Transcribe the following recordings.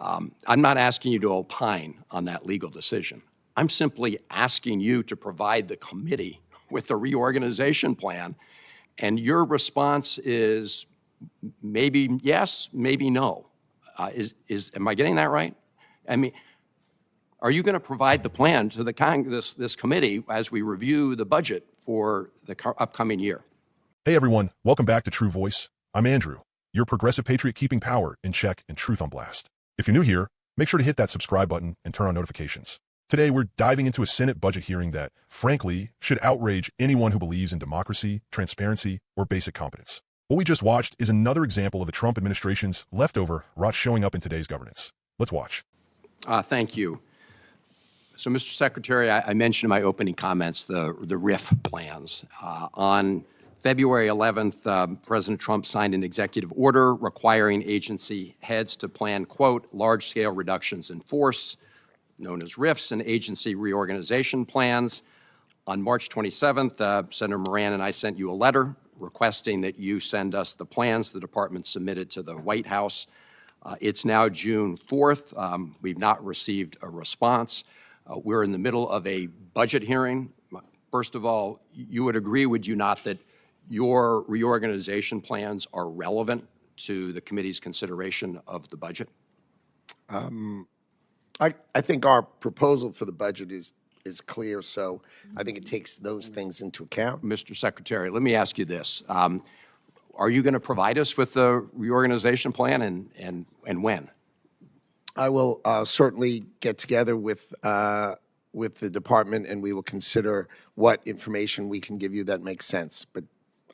I'm not asking you to opine on that legal decision. I'm simply asking you to provide the committee with the reorganization plan, and your response is maybe yes, maybe no. Am I getting that right? I mean, are you going to provide the plan to the this committee as we review the budget for the upcoming year? Hey everyone, welcome back to True Voice. I'm Andrew, your progressive patriot keeping power in check and truth on blast. If you're new here, make sure to hit that subscribe button and turn on notifications. Today, we're diving into a Senate budget hearing that, frankly, should outrage anyone who believes in democracy, transparency, or basic competence. What we just watched is another example of the Trump administration's leftover rot showing up in today's governance. Let's watch. Thank you. So, Mr. Secretary, I mentioned in my opening comments the RIF plans. On February 11th, President Trump signed an executive order requiring agency heads to plan, quote, large-scale reductions in force, known as RIFs, and agency reorganization plans. On March 27th, Senator Moran and I sent you a letter requesting that you send us the plans the department submitted to the White House. It's now June 4th. We've not received a response. We're in the middle of a budget hearing. First of all, you would agree, would you not, that your reorganization plans are relevant to the committee's consideration of the budget? I think our proposal for the budget is clear, so I think it takes those things into account. Mr. Secretary, let me ask you this. Are you going to provide us with the reorganization plan, and when? I will certainly get together with the department, and we will consider what information we can give you that makes sense. But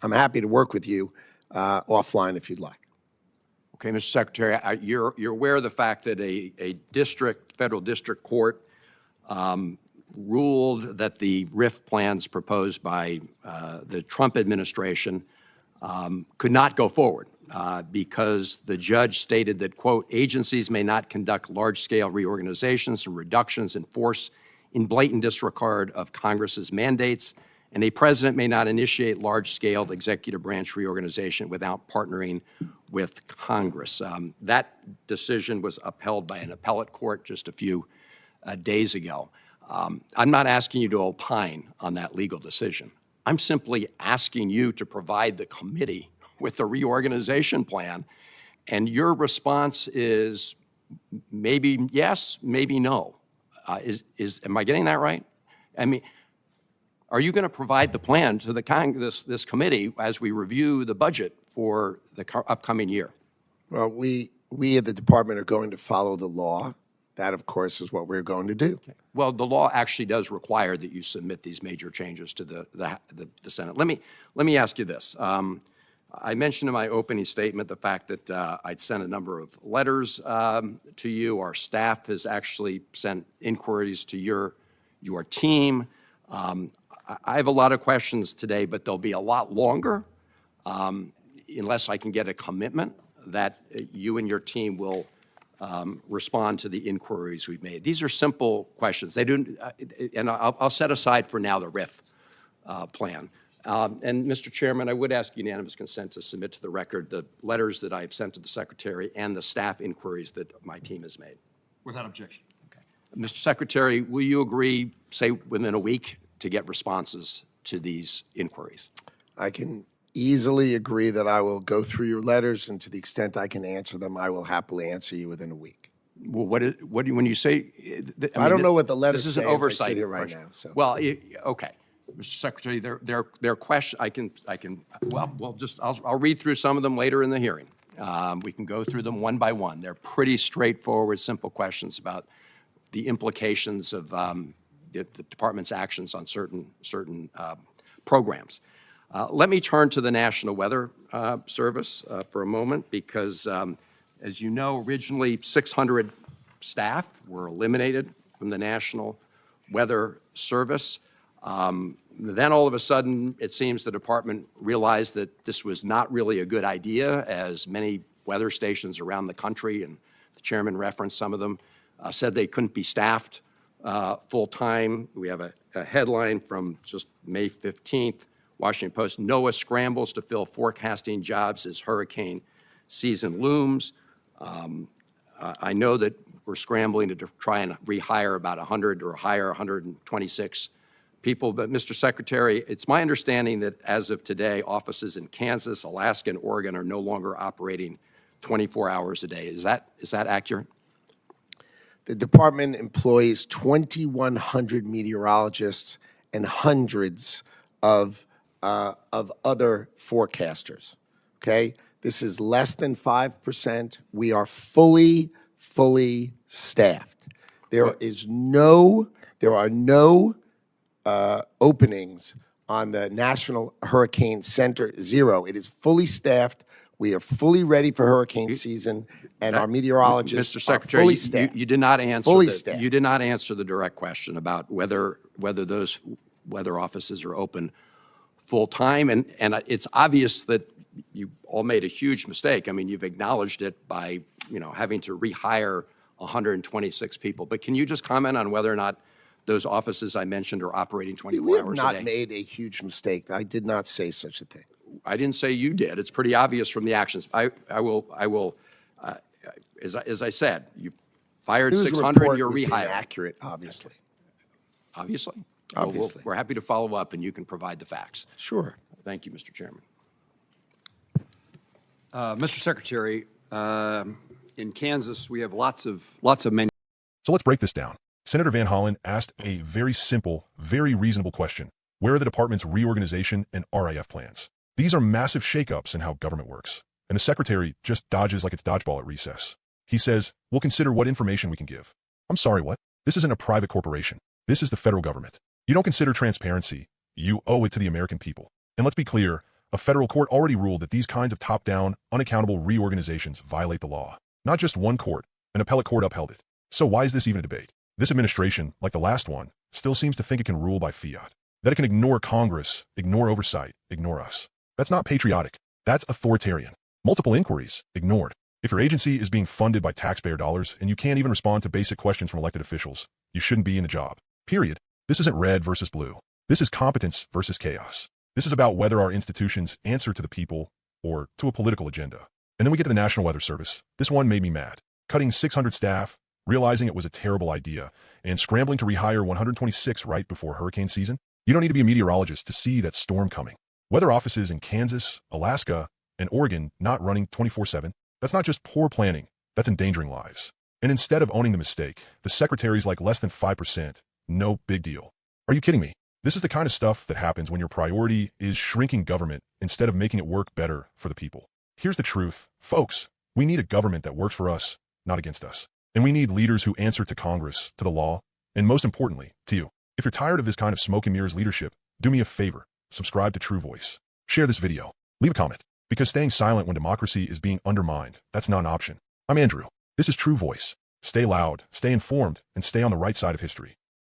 I'm happy to work with you offline if you'd like. Okay, Mr. Secretary, you're aware of the fact that a federal district court ruled that the RIF plans proposed by the Trump administration could not go forward because the judge stated that, quote, agencies may not conduct large-scale reorganizations or reductions in force in blatant disregard of Congress's mandates, and a president may not initiate large-scale executive branch reorganization without partnering with Congress. That decision was upheld by an appellate court just a few days ago. I'm not asking you to opine on that legal decision. I'm simply asking you to provide the committee with the reorganization plan, and your response is maybe yes, maybe no. Am I getting that right? I mean, are you going to provide the plan to this committee as we review the budget for the upcoming year? Well, we at the department are going to follow the law. That, of course, is what we're going to do. Okay. Well, the law actually does require that you submit these major changes to the Senate. Let me ask you this. I mentioned in my opening statement the fact that I'd sent a number of letters to you. Our staff has actually sent inquiries to your team. I have a lot of questions today, but they'll be a lot longer unless I can get a commitment that you and your team will respond to the inquiries we've made. These are simple questions. They don't, and I'll set aside for now the RIF plan. And Mr. Chairman, I would ask unanimous consent to submit to the record the letters that I've sent to the Secretary and the staff inquiries that my team has made. Without objection. Okay. Mr. Secretary, will you agree, say, within a week to get responses to these inquiries? I can easily agree that I will go through your letters, and to the extent I can answer them, I will happily answer you within a week. Well, when you say, I don't know what the letters this say is an oversight as I sit here right question. now. So. Well, okay, Mr. Secretary, their question. I'll read through some of them later in the hearing. We can go through them one by one. They're pretty straightforward, simple questions about the implications of the department's actions on certain programs. Let me turn to the National Weather Service for a moment because, as you know, originally 600 staff were eliminated from the National Weather Service. Then all of a sudden, it seems the department realized that this was not really a good idea, as many weather stations around the country, and the chairman referenced some of them, said they couldn't be staffed full-time. We have a headline from just May 15th, Washington Post: NOAA scrambles to fill forecasting jobs as hurricane season looms. I know that we're scrambling to try and rehire about 100 or hire 126 people, but Mr. Secretary, it's my understanding that as of today, offices in Kansas, Alaska, and Oregon are no longer operating 24 hours a day. Is that accurate? The department employs 2,100 meteorologists and hundreds of other forecasters. Okay, this is less than 5%. We are fully staffed. There are no openings on the National Hurricane Center. Zero. It is fully staffed. We are fully ready for hurricane season, and our meteorologists Mr. Secretary, are fully staffed. you did not answer Fully staffed. you did not answer the direct question about whether those offices are open full time, and it's obvious that you all made a huge mistake. I mean, you've acknowledged it by having to rehire 126 people. But can you just comment on whether or not those offices I mentioned are operating 24 We have hours a not day? made a huge mistake. I did not say such a thing. I didn't say you did. It's pretty obvious from the actions. I will. As I said, you fired News 600. report You're was rehired. inaccurate, obviously. Obviously. Obviously. We're happy to follow up, and you can provide the facts. Sure. Thank you, Mr. Chairman. Mr. Secretary, in Kansas, we have lots of many. So let's break this down. Senator Van Hollen asked a very simple, very reasonable question. Where are the department's reorganization and RIF plans? These are massive shakeups in how government works. And the secretary just dodges like it's dodgeball at recess. He says, we'll consider what information we can give. I'm sorry, what? This isn't a private corporation. This is the federal government. You don't consider transparency. You owe it to the American people. And let's be clear, a federal court already ruled that these kinds of top-down, unaccountable reorganizations violate the law. Not just one court, an appellate court upheld it. So why is this even a debate? This administration, like the last one, still seems to think it can rule by fiat. That it can ignore Congress, ignore oversight, ignore us. That's not patriotic. That's authoritarian. Multiple inquiries, ignored. If your agency is being funded by taxpayer dollars and you can't even respond to basic questions from elected officials, you shouldn't be in the job. Period. This isn't red versus blue. This is competence versus chaos. This is about whether our institutions answer to the people or to a political agenda. And then we get to the National Weather Service. This one made me mad. Cutting 600 staff, realizing it was a terrible idea, and scrambling to rehire 126 right before hurricane season. You don't need to be a meteorologist to see that storm coming. Weather offices in Kansas, Alaska, and Oregon not running 24/7, that's not just poor planning, that's endangering lives. And instead of owning the mistake, the secretary's like less than 5%. No big deal. Are you kidding me? This is the kind of stuff that happens when your priority is shrinking government instead of making it work better for the people. Here's the truth. Folks, we need a government that works for us, not against us. And we need leaders who answer to Congress, to the law, and most importantly, to you. If you're tired of this kind of smoke and mirrors leadership, do me a favor. Subscribe to True Voice. Share this video. Leave a comment. Because staying silent when democracy is being undermined, that's not an option. I'm Andrew. This is True Voice. Stay loud, stay informed, and stay on the right side of history.